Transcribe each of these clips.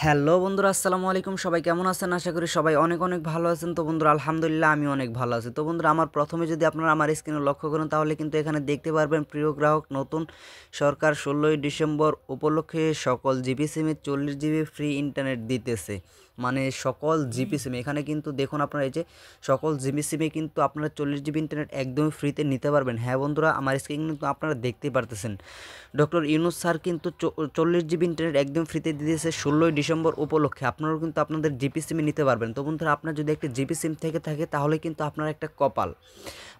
Hello বন্ধুরা, আসসালামু আলাইকুম। সবাই কেমন আছেন? আশা করি সবাই অনেক অনেক ভালো আছেন। তো বন্ধুরা, আলহামদুলিল্লাহ আমি অনেক ভালো আছি। তো বন্ধুরা, আমার প্রথমে যদি আপনারা আমার স্ক্রিনে লক্ষ্য করেন তাহলে কিন্তু এখানে দেখতে পারবেন প্রিয় গ্রাহক, নতুন সরকার 16ই ডিসেম্বর উপলক্ষে সকল জিপি সিমে 40 জিবি ফ্রি ইন্টারনেট দিতেছে। মানে সকল জিপি সিমে এখানে কিন্তু দেখুন আপনারা, এই যে সকল জিপি সিমে কিন্তু আপনারা 40 জিবি ইন্টারনেট একদমই ফ্রিতে নিতে পারবেন। হ্যাঁ বন্ধুরা, আমার স্ক্রিনে কিন্তু আপনারা দেখতেই পারতেছেন ডক্টর ইউনূস স্যার কিন্তু 40 জিবি ইন্টারনেট একদম ফ্রিতে দিয়েছে 16ই ডিসেম্বর উপলক্ষে। আপনারাও কিন্তু আপনাদের জিপি সিমে নিতে পারবেন। তো বন্ধুরা, আপনার যদি একটা জিপি সিম থেকে থাকে তাহলে কিন্তু আপনার একটা কপাল,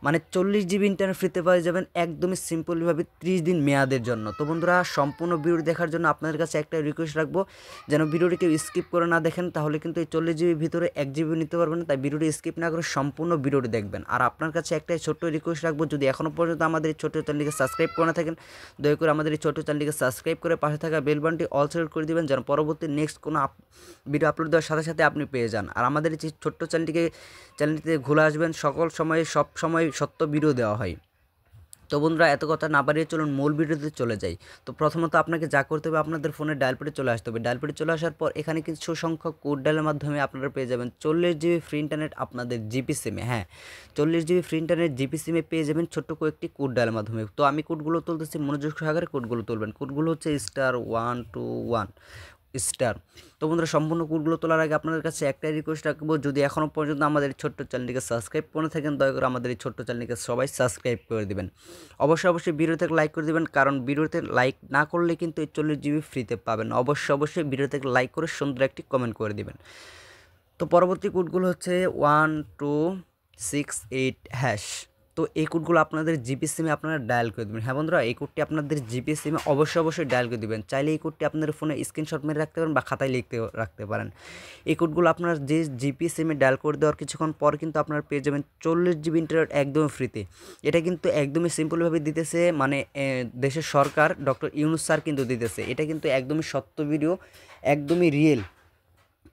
মানে 40 জিবি ইন্টারনেট ফ্রিতে পেয়ে যাবেন একদমই সিম্পলভাবে 30 দিন মেয়াদের জন্য। তো বন্ধুরা, সম্পূর্ণ ভিডিও দেখার জন্য আপনাদের কাছে একটা রিকোয়েস্ট রাখবো, যেন ভিডিওটি কেউ স্কিপ করে না দেখেন, তাহলে কিন্তু এই 40 জিবির ভিতরে 1 জিবি নিতে পারবেন। তাই ভিডিওটি স্কিপ না করে সম্পূর্ণ ভিডিওটি দেখবেন। আর আপনার কাছে একটা ছোট্ট রিকোয়েস্ট রাখবো, যদি এখনও পর্যন্ত আমাদের এই ছোট্ট চ্যানেলটিকে সাবস্ক্রাইব করে না থাকেন, দয়া করে আমাদের এই ছোট্ট চ্যানেলটিকে সাবস্ক্রাইব করে পাশে থাকা বেল বাটনটি অল সিলেক্ট করে দিবেন, যেন পরবর্তী নেক্সট কোনো ভিডিও আপলোড দেওয়ার সাথে সাথে আপনি পেয়ে যান। আর আমাদের এই ছোট্ট চ্যানেলটিতে ঘুরে আসবেন, সকল সময়ে সব সময় সত্য ভিডিও দেওয়া হয়। তো বন্ধুরা, এত কথা না বাড়িয়ে চলুন মূল ভিডিওতে চলে যাই। তো প্রথমত আপনাকে যা করতে হবে, আপনাদের ফোনে ডায়াল প্যাডে চলে আসতে হবে। ডায়াল প্যাডে চলে আসার পর এখানে কিছু সংখ্যক কোড ডায়ালের মাধ্যমে আপনারা পেয়ে যাবেন 40 জিবি ফ্রি ইন্টারনেট আপনাদের জিপি সিমে। হ্যাঁ, 40 জিবি ফ্রি ইন্টারনেট জিপি সিমে পেয়ে যাবেন ছোট্ট কয়েকটি কোড ডায়ালের মাধ্যমে। তো আমি কোডগুলো তুলতেছি, মনোযোগ সহকারে কোডগুলো তুলবেন। কোডগুলো হচ্ছে *121 স্টার। তো বন্ধুরা, সম্পূর্ণ কোডগুলো তোলার আগে আপনাদের কাছে একটাই রিকোয়েস্ট রাখবো, যদি এখনও পর্যন্ত আমাদের ছোট্ট চ্যানেলটিকে সাবস্ক্রাইব করে থাকেন, দয়া করে আমাদের এই ছোট্ট চ্যানেলটিকে সবাই সাবস্ক্রাইব করে দিবেন। অবশ্যই ভিডিওতে লাইক করে দিবেন, কারণ ভিডিওতে লাইক না করলে কিন্তু এই 40 জিবি ফ্রিতে পাবেন। অবশ্যই ভিডিওতে লাইক করে সুন্দর একটি কমেন্ট করে দিবেন। তো পরবর্তী কোডগুলো হচ্ছে 1268#। তো এই কোডগুলো আপনাদের জিপি সিমে আপনারা ডায়াল করে দেবেন। হ্যাঁ বন্ধুরা, এই কোডটি আপনাদের জিপি সিমে অবশ্যই ডায়াল করে দেবেন। চাইলে এই কোডটি আপনাদের ফোনে স্ক্রিনশট মেরে রাখতে পারেন বা খাতায় লিখতে রাখতে পারেন। এই কোডগুলো আপনার যে জিপি সিমে ডায়াল করে দেওয়ার কিছুক্ষণ পর কিন্তু আপনারা পেয়ে যাবেন 40 জিবি ইন্টারনেট একদমই ফ্রিতে। এটা কিন্তু একদমই সিম্পলভাবে দিতেছে, মানে দেশের সরকার ডক্টর ইউনূস স্যার কিন্তু দিতেছে। এটা কিন্তু একদমই সত্য ভিডিও, একদমই রিয়েল।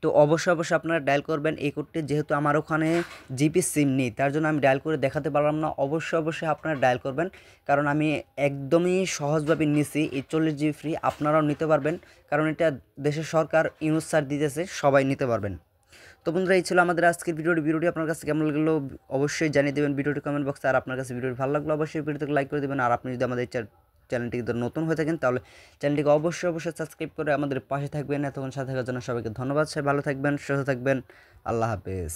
তো অবশ্যই আপনারা ডায়াল করবেন এই কোডটি। যেহেতু আমার ওখানে জিপি সিম নেই, তার জন্য আমি ডায়াল করে দেখাতে পারলাম না। অবশ্যই আপনারা ডায়াল করবেন, কারণ আমি একদমই সহজভাবে নিছি এই 40 জিবি ফ্রি। আপনারাও নিতে পারবেন, কারণ এটা দেশের সরকার ইউনূস স্যার দিতেছে, সবাই নিতে পারবেন। তো বন্ধুরা, এই ছিল আমাদের আজকের ভিডিওটি আপনার কাছে কেমন লাগলো অবশ্যই জানিয়ে দেবেন ভিডিওটি কমেন্ট বক্সে। আর আপনার কাছে ভিডিওটি ভালো লাগলো অবশ্যই ভিডিওতে লাইক করে দেবেন। আর আপনি যদি আমাদের চ্যানেলটিকে নতুন হয়ে থাকেন তাহলে চ্যানেলটিকে অবশ্যই সাবস্ক্রাইব করে আমাদের পাশে থাকবেন। এতক্ষণ সাথে থাকার জন্য সবাইকে ধন্যবাদ। সবাই ভালো থাকবেন, সুস্থ থাকবেন। আল্লাহ হাফেজ।